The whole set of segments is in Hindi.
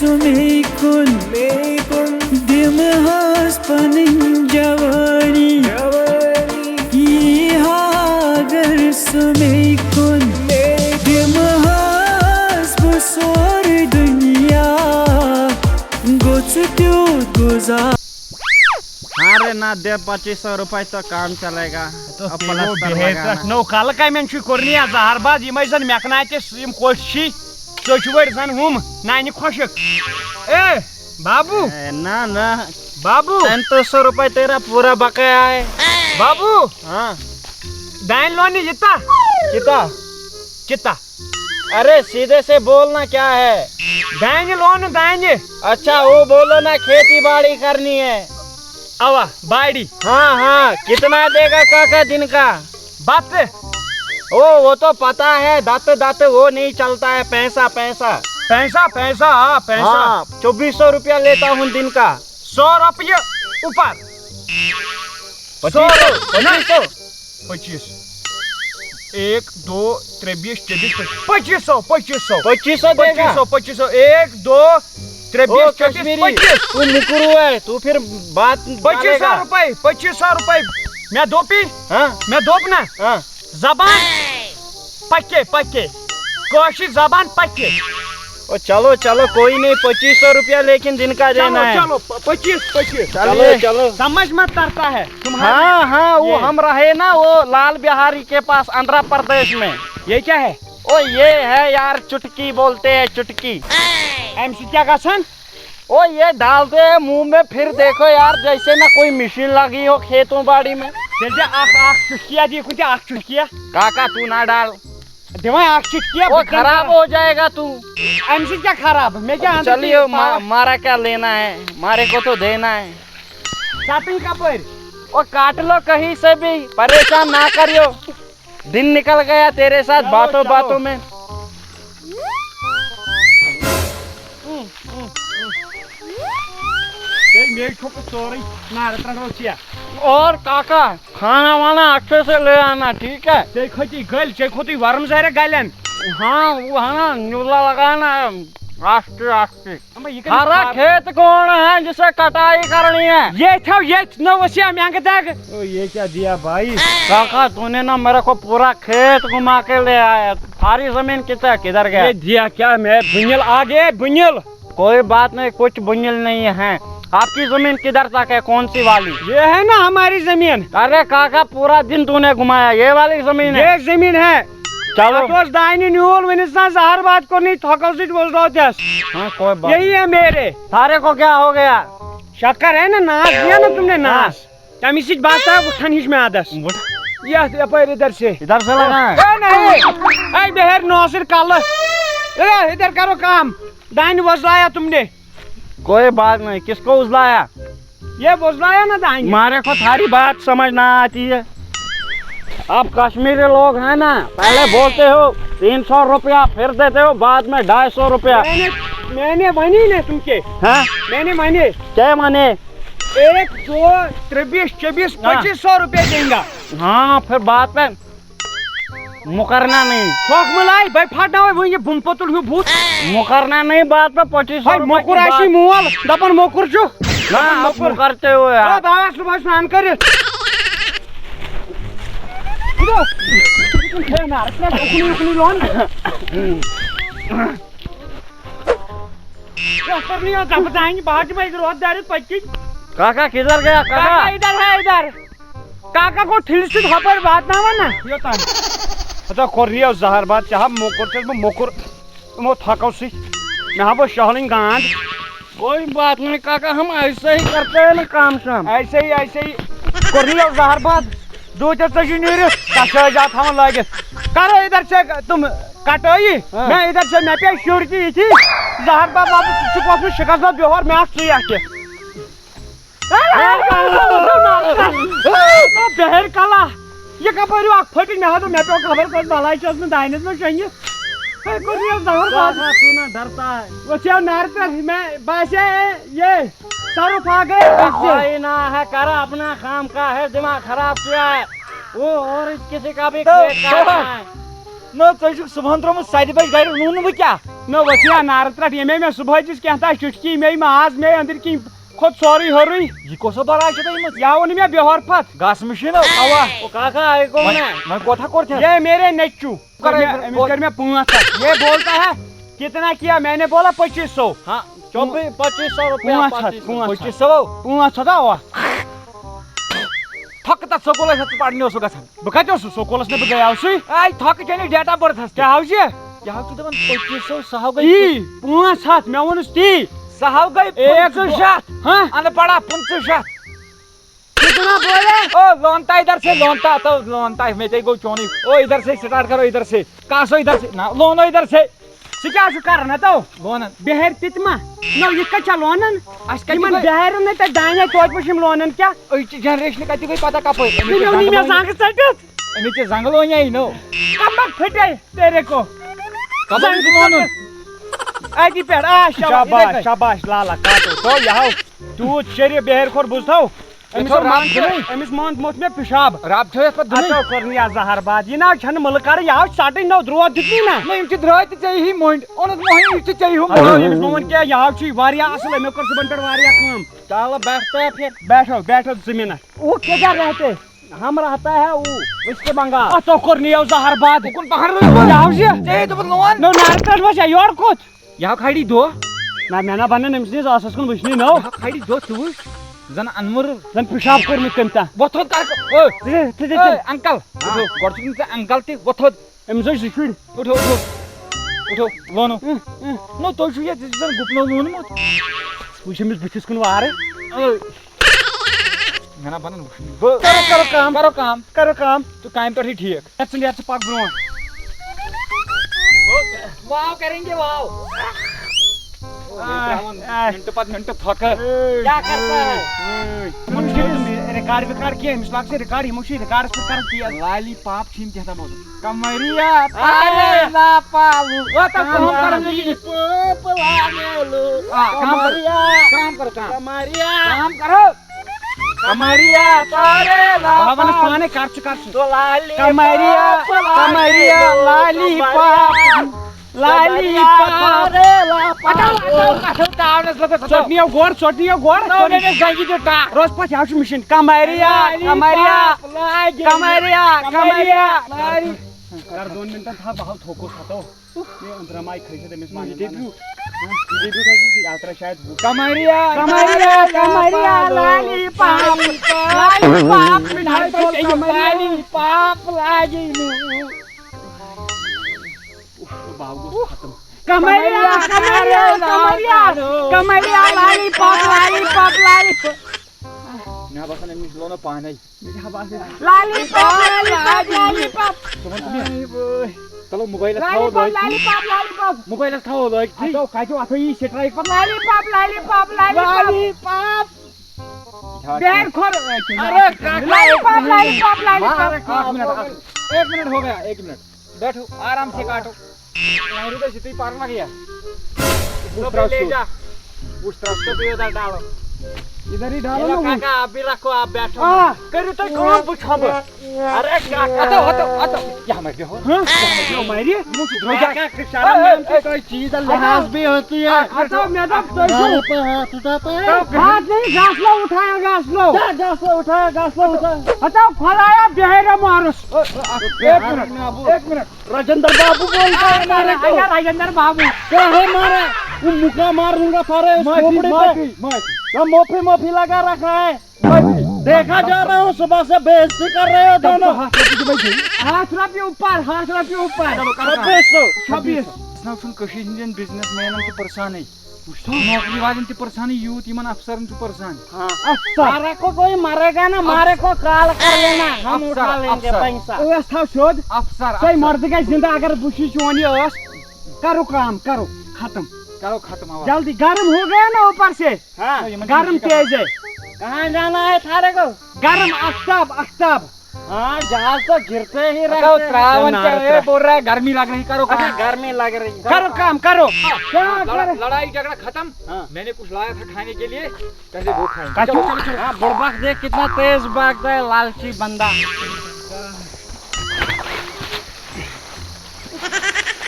सुमेकुन दिमहास पनिन जवानी अगर सुमेकुन दिमहास बसोर दुनिया गोचुट्यो गुजार। हाँ रे ना दे 2500 रुपये तो काम चलेगा। नो कल कमें कोर्नी जहरबाज यम जन मेकनाइटिस कोशी चोचवर जन हम नानि खुशक। ए बाबू ना ना बाबू 3500 रुपये तेरा पूरा बकाया है बाबू। हाँ दाइन लोनी जितना कितना चित्ता। अरे सीधे से बोलना क्या है। दाइन लोन दाइन। अच्छा वो बोलो ना खेती बाड़ी करनी है। अवा बाड़ी। हाँ हाँ कितना देगा काका दिन का। बात वो तो पता है दात दात वो नहीं चलता है। पैसा पैसा पैसा पैसा हाँ पैसा। हाँ 2400 रुपया लेता हूँ दिन का। 100 रुपये ऊपर 2500 25 1 2 3 20 24 2500 देगा 2500 1 2 3 ओ 20 कश्मीरी 25 तू मुकरू है तू फिर बात 2500 रुपये 2500 रुपये। मैं दोपी हाँ मैं दोप ना हाँ जबान पक्के पक्के कोशी जबान पक्के। ओ चलो चलो कोई नहीं 2500 रुपया लेकिन दिन का देना है। चलो 25 चलो चलो समझ मत करता है हाँ हाँ वो हम रहे ना वो लाल बिहारी के पास आंध्र प्रदेश में। ये क्या है। ओ ये है यार चुटकी बोलते हैं चुटकी। एमसी क्या कसन ओ ये डालते हैं मुंह में फिर देखो यार जैसे ना कोई मशीन लगी हो खेतों बाड़ी में। जैसे आख चुटकिया दी कुछ आख चुटकिया काका तू ना डाल दिमाग आख चुटकिया वो खराब हो जाएगा तू। एमसी क्या खराब मैं क्या चलिए मारा क्या लेना है मारे को तो देना है। काटूं का पर वो काट लो कहीं से भी परेशान ना करियो। दिन निकल गया तेरे साथ बातों बातों में। और काका खाना वाना अच्छे से ले आना ठीक है। खोती वर्म सारे गलन। हाँ वो है ना न्यूला लगाना आस्ते आस्ते। हरा खेत कौन है जिसे कटाई करनी है। ये न वसिया मैं तक ये क्या दिया भाई। काका तूने ना मेरे को पूरा खेत घुमा के ले आया। सारी जमीन किधर गया। ये दिया क्या मैं बुनियल आ गए बुनियल। कोई बात नहीं कुछ बुनियल नहीं है। आपकी जमीन किधर तक है कौन सी वाली। ये है ना हमारी जमीन। अरे काका पूरा दिन तूने घुमाया ये वाली जमीन है। ये जमीन है। चलो दाइनी न्यूल वनिस्ना जहर बात को नहीं थकल सीट बोल रहा। हाँ कोई बात यही है मेरे। सारे को क्या हो गया। शक्कर है ना नाश दिया ना तुमने नाश तमी सीट बात है उठन हिच में आदस। ये पर इधर से लगा है। नहीं बेहर नौसिर कल इधर करो काम। दाइन वजलाया तुमने। कोई बात नहीं किसको उजलाया। ये वजलाया ना दाइन। मारे को थारी बात समझ ना आती है। आप कश्मीरी लोग हैं ना पहले बोलते हो 300 रुपया फिर देते हो बाद में 250 रुपया। मैंने मानी ना तुमके। हाँ मैंने माने क्या माने 1 2 3 20 24 2500 रुपये देंगे। हाँ फिर बात में मुकरना नहीं। शौक मलाई भाई फाटा हुआ ये बुमपतुल हुई भूत मुकरना नहीं बात में 2500 मोकुर आशी मुआल दपन मोकुर जो ना आप करते हो यार। बाबा सुबह स्नान कर काका किधर गया काका। इधर है इधर काका को ठिलसित पर बात ना ना यो ता अच्छा खोरिया जहर बात चाह मोकुर मो थकाउ सी ना वो शहलिंग गांड। कोई बात नहीं काका हम ऐसे ही करते हैं ना काम शाम ऐसे ही खोरिया जहर बात दो चार नीर कशा जात हम लागे करो इधर से तुम कटोई। मैं इधर से मैं पे श्योरिटी थी जहर बात बाबू चुप अपने शिकस्त व्यवहार में आके बहर कला ये कबर आख फटी ना तो मैं तो खबर कर भलाई चल में दाइने में चाहिए कोरिया जहर बात तू ना डरता है। वो क्या नारता मैं बासे ये सारो खा गए ना है करा अपना काम का है दिमाग खराब किया है वो और किसी का भी करना है। न तुझ सुबह त्रोमुत 7 बजे घर नून बह क्या न वथिया नार त्रट ये मे सुबह जिस कहता चुटकी मे माज मे अंदर की खोद सोरी हरुई यह कोसो बराश तमस या वो मे बेहर पत घास मशीन अवा ओ काका आए को ना मैं कोथा कोर थे ये मेरे नेचू कर में 500 ये बोलता है कितना किया मैंने बोला 2500 हाँ 2500 रुपया 500 हुआ थक तक स्कूल पढ़ने गसान बह कत स्कूल ने गया आई थक चने डेट ऑफ बर्थ क्या हाउ ये यह 2500 सह गई 500 मैं वनुस ती सह गई 100 हाँ अनपढ़ा 500 कितना बोले ओ लोनता इधर से लोनता तो लोनता मैं ते गो चोनी ओ इधर से स्टार्ट करो इधर से कासो इधर से ना लोनो इधर से क्या करना तो लोन बेहर तितमा नो ये कच्चा लोनन मन बेहर ने त दाने तोज पशिम लोनन क्या जनरेशन कति गई पता कप नहीं मैं सांग सटत नीचे जंगलो यही नो कमक फटे तेरे को कब लोन आदि पेड़ आ शाबाश शाबाश लाला काटो तो यहाँ तू शरीर बेहर खोर बुझथाओ अमिस मान मोत में पेशाब राब छे पर दुनी तो करनी आ जहर बात ये ना छन मलकार यहाँ साटे नौ द्रो दिखनी ना नहीं इनकी द्रोह ते चाहिए ही मोइंड ओन मोहिन इनकी चाहिए हो अमिस मोहन क्या यहाँ छी वारिया असल में कर सुबंटर वारिया काम चलो बैठते हैं फिर बैठो बैठो जमीन वो क्या रहते हम रहता है वो इसके बंगाल तो करनी है जहर बात कौन पहाड़ में यहाँ से चाहिए तो लोन नो नारकट बस यार कुछ यहाँ खाड़ी दो ना मैंने बने निम्स आसस कुन वचनी नो खाड़ी दो तू जन अनवर जन पेशाब कर कमता वथोद कर ओ अंकल उठो गरचुन से अंकल ती वथोद एमजो सिकुड़ उठो उठो उठो लोनो नो तो ये जन गुपनो लोन मत वुशमिस बिथिस कुन वारे मैंने बनन करो काम तो काम पर ही ठीक लेट्स पाक ब्रो वाव करेंगे वाव मिनट पर मिनट थक क्या करता है रिकॉर्ड किया मिसलाक से रिकॉर्ड हिमुशी रिकॉर्ड पर कर दिया लाली पाप छीन कहता बोल कमरिया अरे ला पालू ओ तो काम कर लगी पाप लागेलो काम करो काम करो कमरिया तारे ला भवन पाने काट तो लाली कमरिया लाली पाप लाली पाप चटनी गोर रोज पास हाउस मिशन कमरिया कर 2 मिनट था बहुत ठोको खातो ये अंदर माई खैसे ते मिस माने डेब्यू था यात्रा शायद कमरिया लाली पाप मिठाई तो लाली पाप लागी नु बाबू खत्म कमरिया लाली पाप ना बस ने मिस लोनो पाने लाली पाप चलो मोबाइल खाओ मोबाइल खाओ तो काजो आथो ई स्ट्राइक पर लाली पाप बेर खोर अरे लाली पाप एक मिनट हो गया 1 मिनट बैठो आराम से काटो और इधर से पार ना गया तो ले जा उस तरफ से भी उधर डालो इधर ही डालो ना काका आप भी रखो आप बैठो करू तो कौन पूछब अरे काका तो क्या मर गए हो हां मारिए मुझे धो जा सारा में कोई चीज लिहाज भी होती है तो मैं तो पे हाथ उठाता है हाथ नहीं घास लो उठाया घास लो उठा हटाओ फलाया बेहरा मारस 1 मिनट राजेंद्र बाबू बोलता है मारे को राजेंद्र बाबू क्या है मारे वो मुका मारूंगा सारे खोपड़ी माफी लगा रखा है देखा जा रहा हूँ सुबह से बेइज्जती कर रहे हो दोनों हाथ रुपये ऊपर 26 ना सुन कशीन जन बिजनेसमैन के परेशान है नौकरी वाले के परेशान यूथ ईमान अफसर के परेशान मारे को कोई मरेगा ना मारे को काल कर लेना हम उठा लेंगे पैसा ओस था शोध अफसर सही मर्द का जिंदा अगर बुशी चोनी ओस करो काम करो खत्म जल्दी गर्म हो गया ना ऊपर से गर्म तेज है कहाँ जाना है थारे को गर्म आफ्ताब हाँ जहाज तो गिरते ही रहते श्रावण बोल रहा है गर्मी लग रही करो गर्मी लग रही करो काम करो लड़ाई झगड़ा खत्म मैंने कुछ लाया था खाने के लिए पहले वो खाएंगे चलो बुड़बक देख कितना तेज भागता है लालची बंदा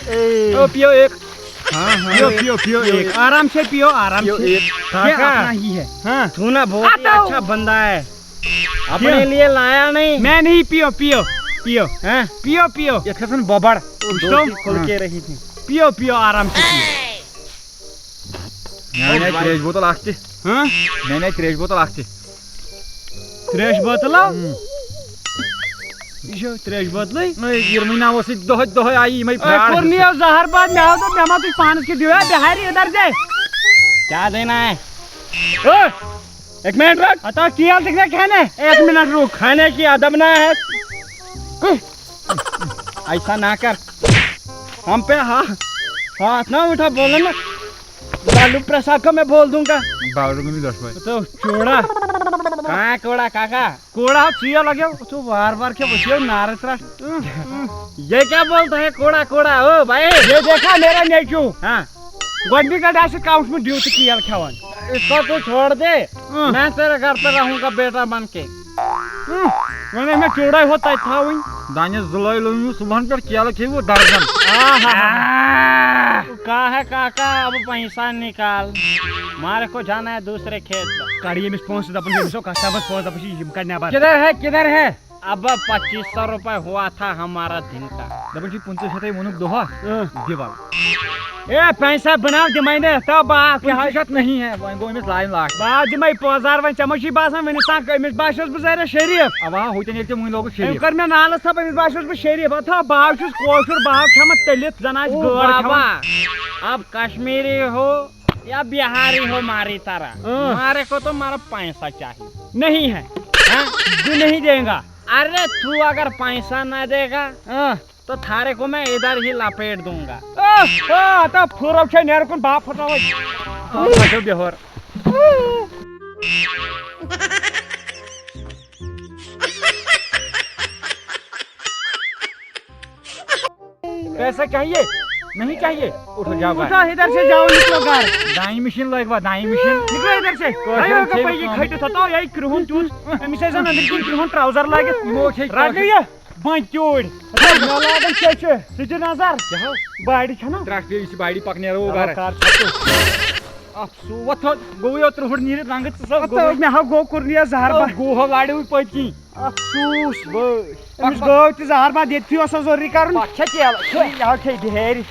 ओ पियो एक। हाँ पियो एक। आराम से पियो, आराम से। ये अपना ही है। हाँ तू ना बहुत ही अच्छा बंदा है, अपने लिए लाया नहीं। मैं नहीं, पियो पियो पियो। हैं पियो पियो। ये खसन बबड़ खोल के रही थी। पियो पियो आराम से पियो। मैंने त्रेश बोतल आखते। हाँ मैंने त्रेश बोतल आखते। त्रेश बोतल ये त्रेश बोतल यर्मिना वो सी दोह दोह आई मैं कोरनियो जहर बाद में आओ तो मैं मत पान के दियो है बिहारी इधर से क्या देना है? ओ एक मिनट रुक। अतो किया दिखने खाने, एक मिनट रुक। खाने की अदब ना है, ऐसा ना कर। हम पे हाथ ना उठा, बोले ना लालू प्रसाद को मैं बोल दूंगा। बावड़ में भी 10 भाई तो चोड़ा कहाँ कोड़ा काका? कोड़ा चिया लगे तो बार क्या बचियो नारस रहा। ये क्या बोलता है कोड़ा कोड़ा? ओ भाई ये देखा मेरा नेचू। हाँ गोंडी का डाश काउंट में ड्यूटी किया खावन। इसको तू छोड़ दे, मैं तेरे घर पे रहूंगा बेटा बन के। मैंने मैं चोड़ा होता था वही दाने जुलाई लो सुबह पर किया लगे वो दर्जन। कहा है काका अब पैसा निकाल, मारे को जाना है दूसरे खेत में। काढ़िए में स्पॉन्स अपन मिसो कास्ता बस पहुंच अपनी जिम करने बार। किधर है? अब 2500 रुपए हुआ था हमारा दिन का। डबल की 25 मनुक दोहा देवाल ए पैसा बनाओ जमाइने तब बात हकीकत नहीं है वो इमिस लाइन लाख बात जमाई 5000 वन चमशी बासन वन सा इमिस बाशस बजारे शरीफ अब होते ने मुन लोग शरीफ कर में नालस था इमिस बाशस ब शरीफ था बावशुस कोशुर बाव खम तलित जनाज गोर बाबा। अब कश्मीरी हो या बिहारी हो मारी तरह, मारे को तो मारा पैसा चाहिए। नहीं है तू नहीं देगा। अरे तू अगर पैसा ना देगा तो थारे को मैं इधर ही लपेट दूंगा। तो फुरब छे नेर कोन बाप फटावे फटो बेहर। पैसा चाहिए? नहीं चाहिए, उठो जाओ। उठो इधर से जाओ, निकलो घर। दाई मशीन लगवा, दाई मशीन निकलो इधर से। आयो का पे ये खैट थतो यही क्रोहन चूस मिसे जन अंदर की क्रोहन ट्राउजर लागे मोछे रागलिया बंचोड़ ना लागन छे सिजन नजर क्या बाड़ी छना ट्रैक्टर इस बाड़ी पकने रो घर कार छतो अफसो वथो गोयो त्रुहड़ नीर रंगत सब गो में हा गो कुरनिया जहर बा गो हो गाड़ी उ पची अफसोस बस इस गो ते जहर बा देथियो सो जोरी करन अच्छा के या खे ढेरी